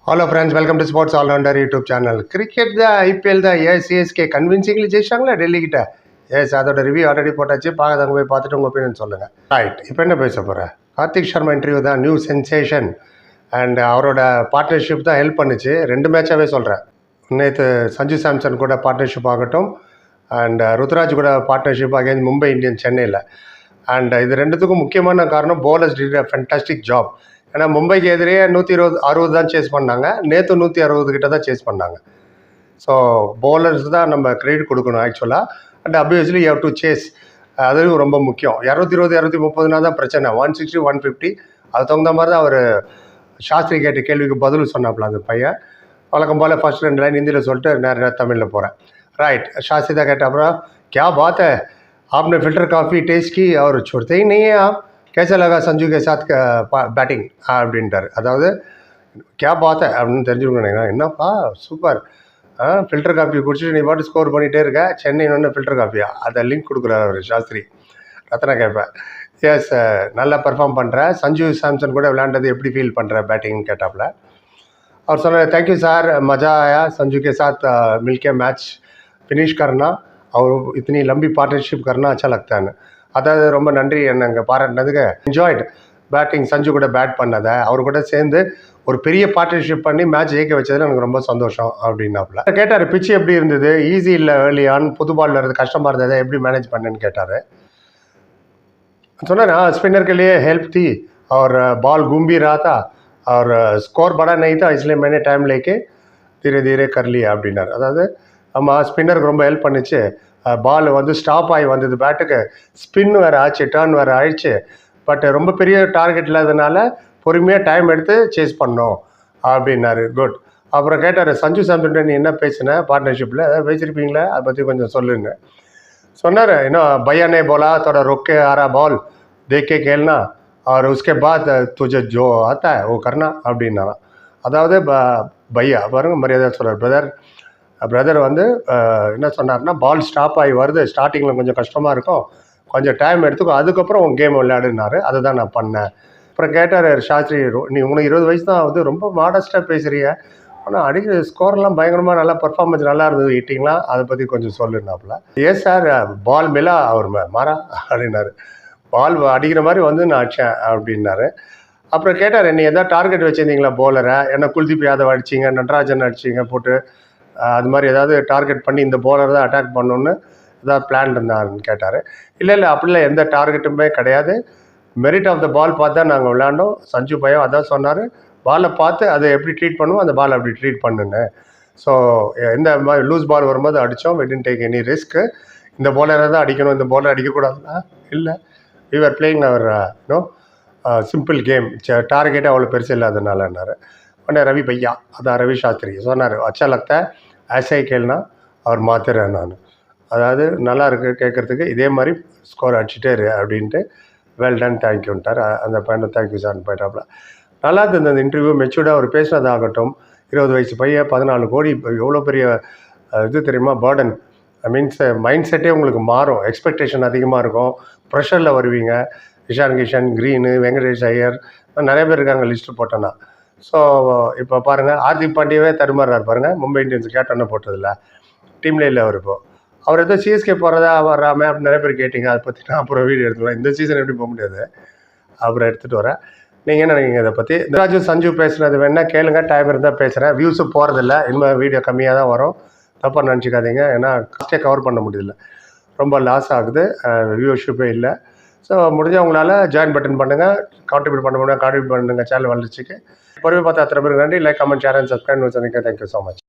Hello friends, welcome to Sports All Rounder YouTube channel. Cricket தான் IPL தான் CSK convincingly ஜெயிச்சாங்களா Delhi கிட்ட. S அதோட review already போட்டாச்சு. பார்க்காதவங்க போய் பார்த்துட்டு உங்கள் ஒப்பீனியன் சொல்லுங்கள். ரைட், இப்போ என்ன பேச போகிறேன்? கார்த்திக் சர்மா இன்டர்வியூ தான் நியூ சென்சேஷன் அண்ட் அவரோட பார்ட்னர்ஷிப் தான் ஹெல்ப் பண்ணுச்சு. 2 மேட்சாகவே சொல்கிறேன். நேற்று சஞ்சு சாம்சன் கூட பார்ட்னர்ஷிப் ஆகட்டும் அண்ட் ருத்ராஜ் கூட பார்ட்னர்ஷிப் அகேன்ஸ்ட் மும்பை இந்தியன்ஸ் சென்னையில். அண்ட் இது ரெண்டுத்துக்கும் முக்கியமான காரணம் bowlers did a fantastic job. ஏன்னா மும்பைக்கு எதிரே 160 தான் சேஸ் பண்ணாங்க, நேற்று 160 கிட்ட தான் சேஸ் பண்ணாங்க. ஸோ பவுலர்ஸ் தான் நம்ம கிரெடிட் கொடுக்கணும் ஆக்சுவலாக. And obviously you have to chase, அதுவும் ரொம்ப முக்கியம். 220 230 தான் பிரச்சனை, 160 150 அது தகுந்த மாதிரி தான் அவர் சாஸ்திரி கேட்ட கேள்விக்கு பதில் சொன்னாப்புல அந்த பையன். வழக்கம் போல் ஃபர்ஸ்ட் 2 லைன் ஹிந்தியில் சொல்லிட்டு நேரம் தமிழில் போகிறேன். ரைட், சாஸ்திரி தான் கேட்ட அப்புறம் क्या बात है आपने फिल्टर कॉफ़ी टेस्ट की और छोड़ते ही नहीं है आप, कैसा लगा संजू के साथ பேட்டிங் அப்படின்ட்டார். அதாவது கே பார்த்த அப்படின்னு தெரிஞ்சுக்கணும். என்னப்பா சூப்பர், ஃபில்டர் காஃபி குடிச்சிட்டு நீ பாட்டு ஸ்கோர் பண்ணிகிட்டே இருக்க, சென்னை ஒன்று ஃபில்டர் காஃபியா, அதை லிங்க் கொடுக்குறாரு அவர் சாஸ்திரி. ரத்னா கேட்பேன், எஸ் நல்லா பெர்ஃபார்ம் பண்ணுற, சஞ்சு சாம்சன் கூட விளையாண்டது எப்படி ஃபீல் பண்ணுற பேட்டிங்னு கேட்டாப்புல. அவர் சொன்னார், தேங்க்யூ சார், மஜா ஆயா संजू के साथ मिलके मैच फिनिश करना और इतनी लंबी पार्टनरशिप करना अच्छा लगता है. அதாவது ரொம்ப நன்றி என்ன அங்கே பாராட்டினதுக்கு. என்ஜாய்டு பேட்டிங், சஞ்சு கூட பேட் பண்ணதை, அவர் கூட சேர்ந்து ஒரு பெரிய பார்ட்னர்ஷிப் பண்ணி மேட்ச் ஜெயிக்க வச்சதில் எனக்கு ரொம்ப சந்தோஷம் அப்படின்னாப்புல. கேட்டார், பிச்சு எப்படி இருந்தது, ஈஸி இல்லை ஏர்லி ஆன், புது பாலில் இருந்து கஷ்டமாக இருந்ததை எப்படி மேனேஜ் பண்ணேன்னு கேட்டார். சொன்னார், स्पिनर के लिए हेल्प थी और बॉल घूम भी रहा था और स्कोर बड़ा नहीं था, इसलिए मैंने टाइम लेके धीरे धीरे कर लिया அப்படின்னார். அதாவது ஆமாம், ஸ்பின்னருக்கு ரொம்ப ஹெல்ப் பண்ணிச்சு. பால் வந்து ஸ்டாப் ஆகி வந்தது, பேட்டுக்கு ஸ்பின் வேறு ஆச்சு, டர்ன் வேறு ஆயிடுச்சு. பட் ரொம்ப பெரிய டார்கெட் இல்லாததுனால பொறுமையாக டைம் எடுத்து சேஸ் பண்ணோம் அப்படின்னாரு. குட். அப்புறம் கேட்டார், சஞ்சு சாம்சன் நீ என்ன பேசின பார்ட்னர்ஷிப்பில், ஏதாவது பேசியிருப்பீங்களா, அதை பற்றி கொஞ்சம் சொல்லுங்க சொன்னார். இன்னும் பையா ने बोला थोड़ा रोक के आ रहा बॉल देख के खेलना और उसके बाद तुझे जो आता है वो करना அப்படின்னாராம். அதாவது பையா பாருங்க மரியாதை சொல்கிறார். பிரதர் வந்து என்ன சொன்னார்னா, பால் ஸ்டாப் ஆகி வருது, ஸ்டார்டிங்கில் கொஞ்சம் கஷ்டமாக இருக்கும், கொஞ்சம் டைம் எடுத்துக்கோ, அதுக்கப்புறம் உன் கேம் விளையாடுனாரு. அதை தான் நான் பண்ணேன். அப்புறம் கேட்டார் சாஸ்திரி, நீ உனக்கு 20 வயசு தான் வந்து ரொம்ப மாடஸ்ட்டாக பேசுகிறிய, ஆனால் அடிக்கிற ஸ்கோர்லாம் பயங்கரமாக நல்லா பர்ஃபார்மன்ஸ் நல்லா இருந்தது, ஹிட்டிங்லாம், அதை பற்றி கொஞ்சம் சொல்லுனாப்புல. ஏஸ் சார் பால் மேலா அவர் மாறா அப்படின்னாரு. பால் அடிக்கிற மாதிரி வந்து நான் அடித்தேன் அப்படின்னாரு. அப்புறம் கேட்டார், நீ எதாவது டார்கெட் வச்சுருந்தீங்களா போலரை, என்ன குல்தீப் யாதவ் அடிச்சிங்க, நடராஜன் அடிச்சிங்க போட்டு, அது மாதிரி ஏதாவது டார்கெட் பண்ணி இந்த போலர் தான் அட்டாக் பண்ணணுன்னு ஏதாவது பிளான் இருந்தாருன்னு கேட்டார். இல்லை அப்படிலாம் எந்த டார்கெட்டுமே கிடையாது, மெரிட் ஆஃப் த பால் பார்த்து தான் நாங்கள் விளையாண்டோம். சஞ்சு பையன் அதான் சொன்னார், பாலை பார்த்து அதை எப்படி ட்ரீட் பண்ணுவோம், அந்த பால் அப்படி ட்ரீட் பண்ணுன்னு. ஸோ எந்த மாதிரி லூஸ் பால் வரும்போது அடித்தோம், we didn't take any risk. இந்த போலரை தான் அடிக்கணும், இந்த போலர் அடிக்கக்கூடாதுன்னா இல்லை, we were playing our simple game, டார்கெட்டே அவ்வளோ பெருசு இல்லாதனாலன்னாரு. உடனே ரவி பையா, அதான் ரவி சாஸ்திரி சொன்னார், அச்சா லக்தா ஆசை கேள்னா அவர் மாத்திரேன் நான், அதாவது நல்லா இருக்கு கேட்குறதுக்கு, இதே மாதிரி ஸ்கோர் அடிச்சுட்டே இரு அப்படின்ட்டு. வெல் டன், தேங்க்யூன்ட்டார். அந்த பையனை தேங்க்யூ சார்னு போயிட்டாப்புல. நல்லா இருந்தது அந்த இன்டர்வியூ, மெச்சூர்டாக அவர் பேசுனதாகட்டும். 20 வயசு பையன், 14 கோடி, எவ்வளோ பெரிய இது தெரியுமா, பேர்டன். மீன்ஸ் மைண்ட் செட்டே உங்களுக்கு மாறும், எக்ஸ்பெக்டேஷன் அதிகமாக இருக்கும், ப்ரெஷரில் வருவீங்க. இஷான் கிஷன், க்ரீனு, வெங்கடேஷ் ஐயர், நிறைய பேர் இருக்காங்க லிஸ்ட்டு போட்டோன்னா. ஸோ இப்போ பாருங்கள், ஹார்திக் பாண்டியாவே தடுமாறார் பாருங்கள், மும்பை இந்தியன்ஸ் கேப்டனை போட்டதில்ல, டீம்லே இல்லை அவர். இப்போ அவர் ஏதோ சிஎஸ்கே போகிறதா வராமல் அப்படின்னு நிறைய பேர் கேட்டிங்க, அதை பற்றி நான் அப்புறம் வீடியோ எடுத்துக்கலாம். இந்த சீசன் எப்படி போக முடியாது, அப்புறம் எடுத்துகிட்டு வரேன். நீங்கள் என்ன நினைக்கிங்க இதை பற்றி? ராஜு சஞ்சு பேசுனது வேணால் கேளுங்க, டைம் இருந்தால் பேசுகிறேன். வியூஸு போகிறதில்ல, இனிமேல் வீடியோ கம்மியாக தான் வரும், தப்பாக நினச்சிக்காதீங்க. ஏன்னா காஸ்ட்டே கவர் பண்ண முடியல, ரொம்ப லாஸ் ஆகுது, வியூவர்ஷிப்பே இல்லை. ஸோ முடிஞ்சால் உங்களால் ஜாயின் பட்டன் பண்ணுங்கள், கான்ட்ரிபியூட் பண்ண முடியும், கான்ட்ரிபியூட் பண்ணுங்கள் சேனல் வளர்ச்சிக்கு. பொறுமை பார்த்து அத்தனை பேருக்கு நன்றி. Like, comment, share and subscribe. Thank you so much.